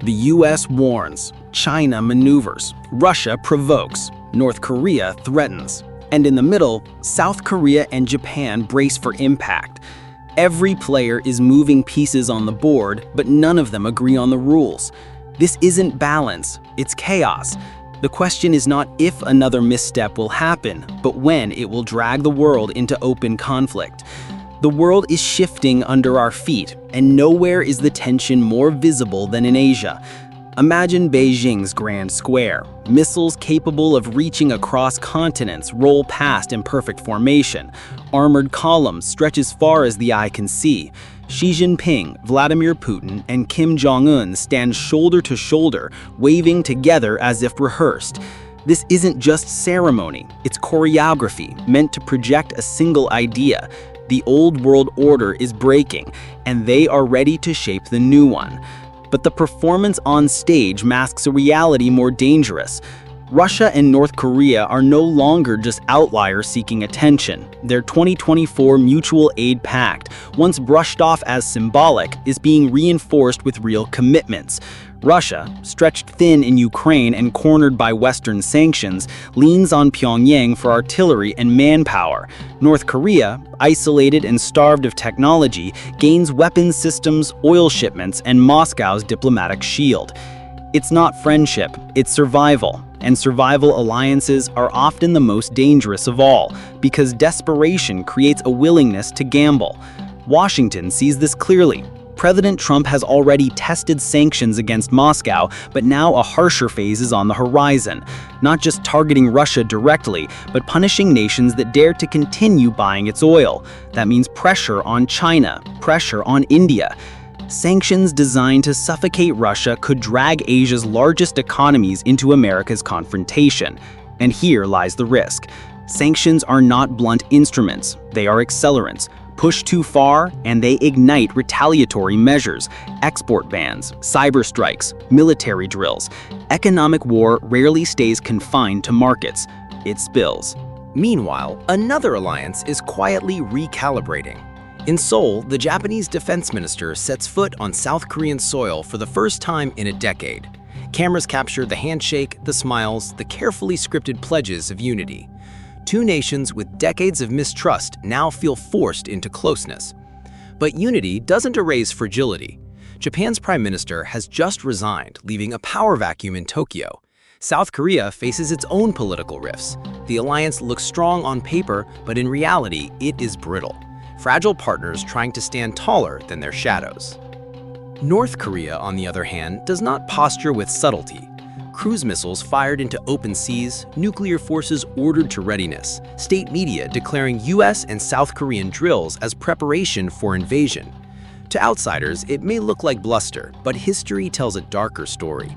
The US warns, China maneuvers, Russia provokes, North Korea threatens. And in the middle, South Korea and Japan brace for impact. Every player is moving pieces on the board, but none of them agree on the rules. This isn't balance, it's chaos. The question is not if another misstep will happen, but when it will drag the world into open conflict. The world is shifting under our feet, and nowhere is the tension more visible than in Asia. Imagine Beijing's Grand Square. Missiles capable of reaching across continents roll past in perfect formation. Armored columns stretch as far as the eye can see. Xi Jinping, Vladimir Putin, and Kim Jong-un stand shoulder to shoulder, waving together as if rehearsed. This isn't just ceremony, it's choreography meant to project a single idea. The old world order is breaking, and they are ready to shape the new one. But the performance on stage masks a reality more dangerous. Russia and North Korea are no longer just outliers seeking attention. Their 2024 mutual aid pact, once brushed off as symbolic, is being reinforced with real commitments. Russia, stretched thin in Ukraine and cornered by Western sanctions, leans on Pyongyang for artillery and manpower. North Korea, isolated and starved of technology, gains weapons systems, oil shipments, and Moscow's diplomatic shield. It's not friendship, it's survival. And survival alliances are often the most dangerous of all, because desperation creates a willingness to gamble. Washington sees this clearly. President Trump has already tested sanctions against Moscow, but now a harsher phase is on the horizon, not just targeting Russia directly, but punishing nations that dare to continue buying its oil. That means pressure on China, pressure on India. Sanctions designed to suffocate Russia could drag Asia's largest economies into America's confrontation. And here lies the risk. Sanctions are not blunt instruments, they are accelerants. Push too far, and they ignite retaliatory measures, export bans, cyber strikes, military drills. Economic war rarely stays confined to markets. It spills. Meanwhile, another alliance is quietly recalibrating. In Seoul, the Japanese defense minister sets foot on South Korean soil for the first time in a decade. Cameras capture the handshake, the smiles, the carefully scripted pledges of unity. Two nations with decades of mistrust now feel forced into closeness. But unity doesn't erase fragility. Japan's prime minister has just resigned, leaving a power vacuum in Tokyo. South Korea faces its own political rifts. The alliance looks strong on paper, but in reality, it is brittle. Fragile partners trying to stand taller than their shadows. North Korea, on the other hand, does not posture with subtlety. Cruise missiles fired into open seas, nuclear forces ordered to readiness, state media declaring US and South Korean drills as preparation for invasion. To outsiders, it may look like bluster, but history tells a darker story.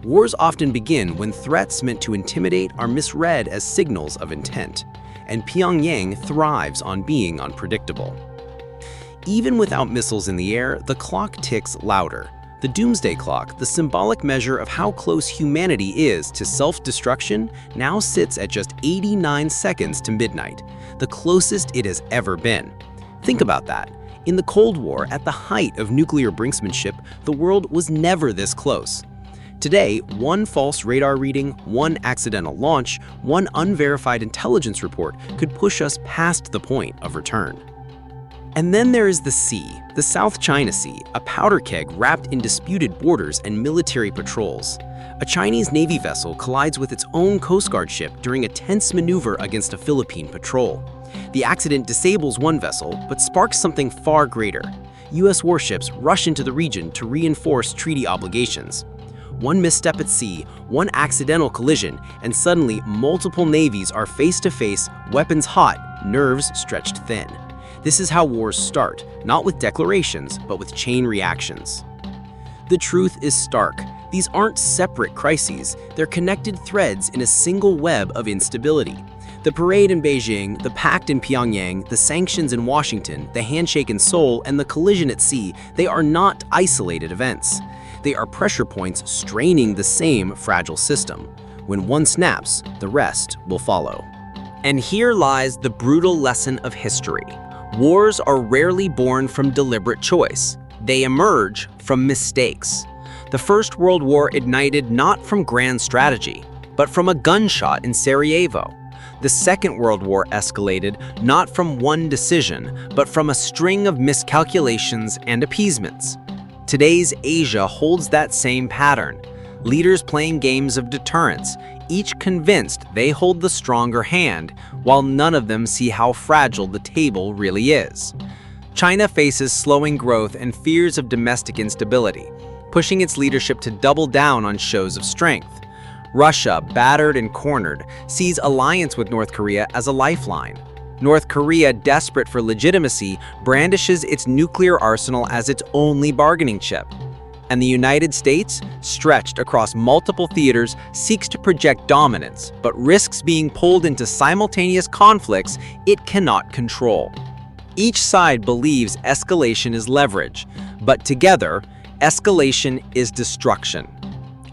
Wars often begin when threats meant to intimidate are misread as signals of intent, and Pyongyang thrives on being unpredictable. Even without missiles in the air, the clock ticks louder. The doomsday clock, the symbolic measure of how close humanity is to self-destruction, now sits at just 89 seconds to midnight, the closest it has ever been. Think about that. In the Cold War, at the height of nuclear brinksmanship, the world was never this close. Today, one false radar reading, one accidental launch, one unverified intelligence report could push us past the point of return. And then there is the sea, the South China Sea, a powder keg wrapped in disputed borders and military patrols. A Chinese Navy vessel collides with its own Coast Guard ship during a tense maneuver against a Philippine patrol. The accident disables one vessel, but sparks something far greater. US warships rush into the region to reinforce treaty obligations. One misstep at sea, one accidental collision, and suddenly multiple navies are face-to-face, weapons hot, nerves stretched thin. This is how wars start, not with declarations, but with chain reactions. The truth is stark. These aren't separate crises, they're connected threads in a single web of instability. The parade in Beijing, the pact in Pyongyang, the sanctions in Washington, the handshake in Seoul, and the collision at sea, they are not isolated events. They are pressure points straining the same fragile system. When one snaps, the rest will follow. And here lies the brutal lesson of history. Wars are rarely born from deliberate choice. They emerge from mistakes. The First World War ignited not from grand strategy, but from a gunshot in Sarajevo. The Second World War escalated not from one decision, but from a string of miscalculations and appeasements. Today's Asia holds that same pattern. Leaders playing games of deterrence, each convinced they hold the stronger hand, while none of them see how fragile the table really is. China faces slowing growth and fears of domestic instability, pushing its leadership to double down on shows of strength. Russia, battered and cornered, sees alliance with North Korea as a lifeline. North Korea, desperate for legitimacy, brandishes its nuclear arsenal as its only bargaining chip. And the United States, stretched across multiple theaters, seeks to project dominance, but risks being pulled into simultaneous conflicts it cannot control. Each side believes escalation is leverage, but together, escalation is destruction.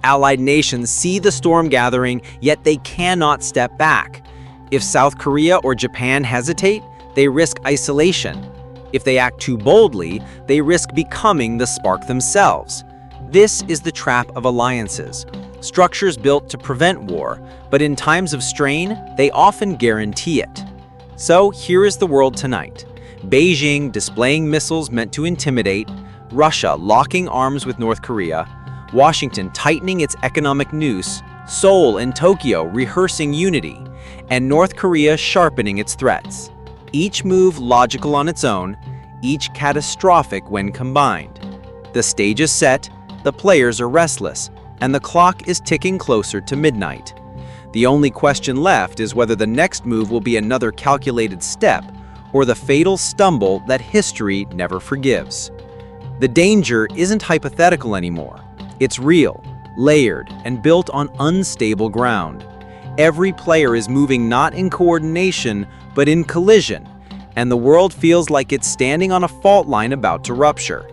Allied nations see the storm gathering, yet they cannot step back. If South Korea or Japan hesitate, they risk isolation. If they act too boldly, they risk becoming the spark themselves. This is the trap of alliances, structures built to prevent war, but in times of strain, they often guarantee it. So here is the world tonight. Beijing displaying missiles meant to intimidate, Russia locking arms with North Korea, Washington tightening its economic noose, Seoul and Tokyo rehearsing unity, and North Korea sharpening its threats. Each move logical on its own, each catastrophic when combined. The stage is set, the players are restless, and the clock is ticking closer to midnight. The only question left is whether the next move will be another calculated step or the fatal stumble that history never forgives. The danger isn't hypothetical anymore. It's real, layered, and built on unstable ground. Every player is moving not in coordination, but in collision, and the world feels like it's standing on a fault line about to rupture.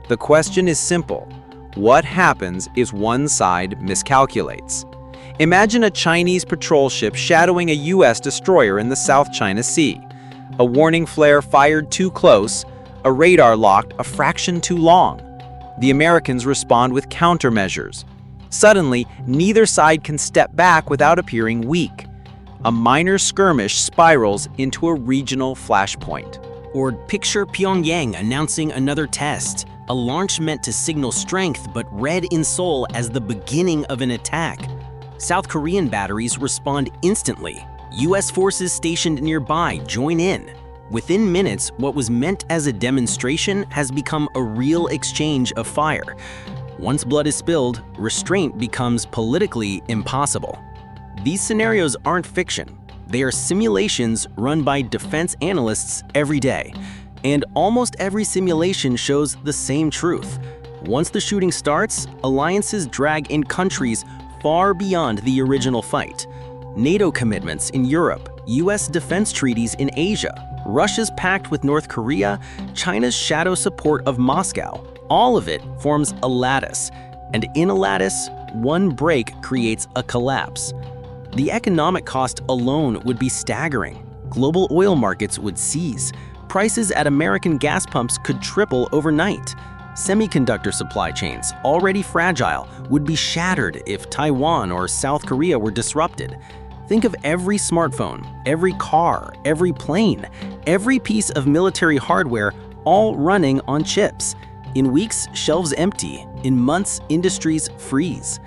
The question is simple. What happens if one side miscalculates? Imagine a Chinese patrol ship shadowing a US destroyer in the South China Sea. A warning flare fired too close, a radar locked a fraction too long. The Americans respond with countermeasures. Suddenly, neither side can step back without appearing weak. A minor skirmish spirals into a regional flashpoint. Or picture Pyongyang announcing another test, a launch meant to signal strength but read in Seoul as the beginning of an attack. South Korean batteries respond instantly. US forces stationed nearby join in. Within minutes, what was meant as a demonstration has become a real exchange of fire. Once blood is spilled, restraint becomes politically impossible. These scenarios aren't fiction. They are simulations run by defense analysts every day. And almost every simulation shows the same truth. Once the shooting starts, alliances drag in countries far beyond the original fight. NATO commitments in Europe, US defense treaties in Asia, Russia's pact with North Korea, China's shadow support of Moscow, all of it forms a lattice. And in a lattice, one break creates a collapse. The economic cost alone would be staggering. Global oil markets would seize. Prices at American gas pumps could triple overnight. Semiconductor supply chains, already fragile, would be shattered if Taiwan or South Korea were disrupted. Think of every smartphone, every car, every plane, every piece of military hardware all running on chips. In weeks, shelves empty. In months, industries freeze.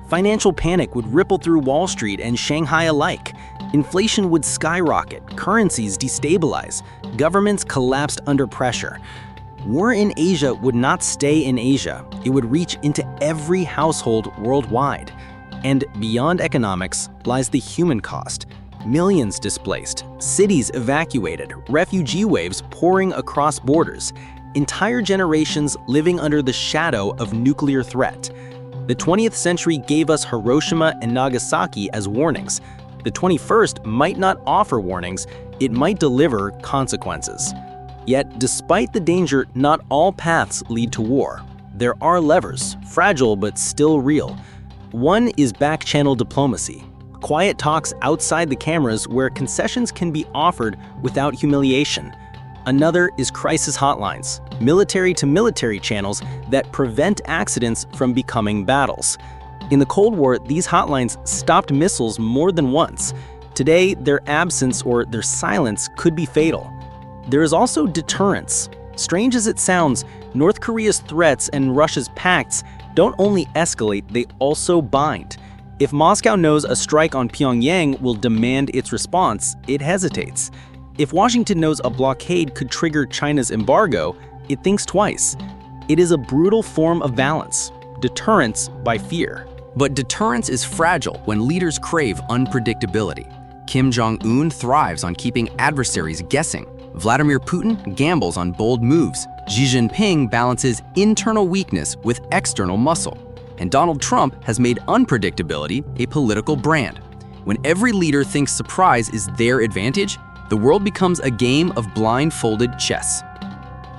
Financial panic would ripple through Wall Street and Shanghai alike. Inflation would skyrocket, currencies destabilize, governments collapsed under pressure. War in Asia would not stay in Asia. It would reach into every household worldwide. And beyond economics lies the human cost. Millions displaced, cities evacuated, refugee waves pouring across borders, entire generations living under the shadow of nuclear threat. The 20th century gave us Hiroshima and Nagasaki as warnings. The 21st might not offer warnings, it might deliver consequences. Yet, despite the danger, not all paths lead to war. There are levers, fragile but still real. One is back-channel diplomacy, quiet talks outside the cameras where concessions can be offered without humiliation. Another is crisis hotlines, military-to-military channels that prevent accidents from becoming battles. In the Cold War, these hotlines stopped missiles more than once. Today, their absence or their silence could be fatal. There is also deterrence. Strange as it sounds, North Korea's threats and Russia's pacts don't only escalate, they also bind. If Moscow knows a strike on Pyongyang will demand its response, it hesitates. If Washington knows a blockade could trigger China's embargo, it thinks twice. It is a brutal form of balance, deterrence by fear. But deterrence is fragile when leaders crave unpredictability. Kim Jong-un thrives on keeping adversaries guessing. Vladimir Putin gambles on bold moves. Xi Jinping balances internal weakness with external muscle. And Donald Trump has made unpredictability a political brand. When every leader thinks surprise is their advantage, the world becomes a game of blindfolded chess.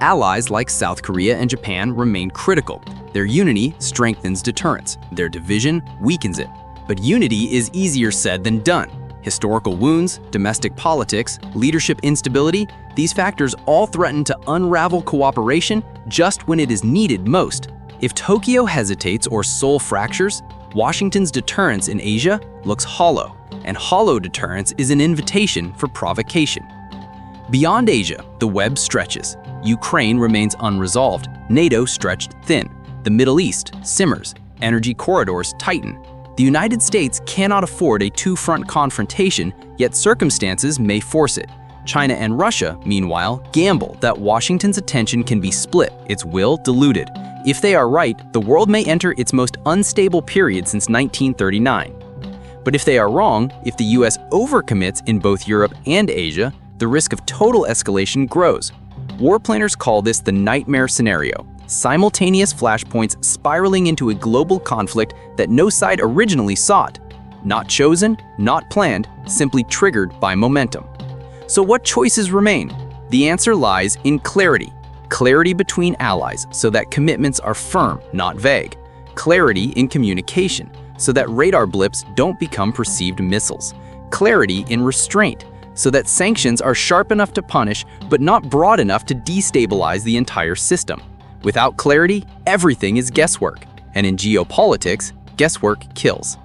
Allies like South Korea and Japan remain critical. Their unity strengthens deterrence. Their division weakens it. But unity is easier said than done. Historical wounds, domestic politics, leadership instability, these factors all threaten to unravel cooperation just when it is needed most. If Tokyo hesitates or Seoul fractures, Washington's deterrence in Asia looks hollow, and hollow deterrence is an invitation for provocation. Beyond Asia, the web stretches. Ukraine remains unresolved, NATO stretched thin. The Middle East simmers, energy corridors tighten. The United States cannot afford a two-front confrontation, yet circumstances may force it. China and Russia, meanwhile, gamble that Washington's attention can be split, its will diluted. If they are right, the world may enter its most unstable period since 1939. But if they are wrong, if the US overcommits in both Europe and Asia, the risk of total escalation grows. War planners call this the nightmare scenario. Simultaneous flashpoints spiraling into a global conflict that no side originally sought. Not chosen, not planned, simply triggered by momentum. So what choices remain? The answer lies in clarity. Clarity between allies so that commitments are firm, not vague. Clarity in communication so that radar blips don't become perceived missiles. Clarity in restraint so that sanctions are sharp enough to punish but not broad enough to destabilize the entire system. Without clarity, everything is guesswork. And in geopolitics, guesswork kills.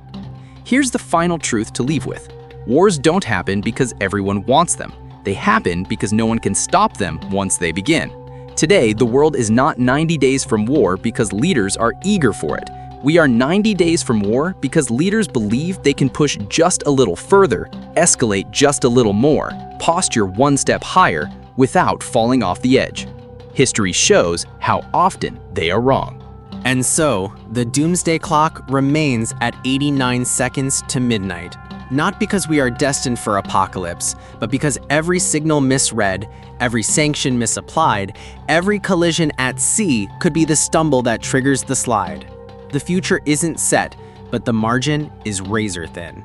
Here's the final truth to leave with. Wars don't happen because everyone wants them. They happen because no one can stop them once they begin. Today, the world is not 90 days from war because leaders are eager for it. We are 90 days from war because leaders believe they can push just a little further, escalate just a little more, posture one step higher without falling off the edge. History shows how often they are wrong. And so, the doomsday clock remains at 89 seconds to midnight. Not because we are destined for apocalypse, but because every signal misread, every sanction misapplied, every collision at sea could be the stumble that triggers the slide. The future isn't set, but the margin is razor thin.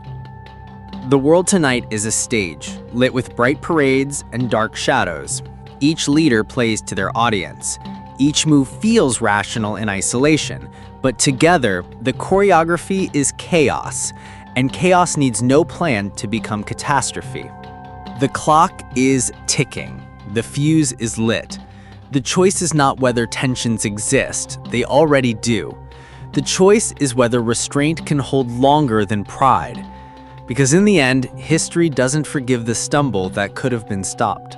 The world tonight is a stage, lit with bright parades and dark shadows. Each leader plays to their audience. Each move feels rational in isolation, but together, the choreography is chaos, and chaos needs no plan to become catastrophe. The clock is ticking. The fuse is lit. The choice is not whether tensions exist. They already do. The choice is whether restraint can hold longer than pride. Because in the end, history doesn't forgive the stumble that could have been stopped.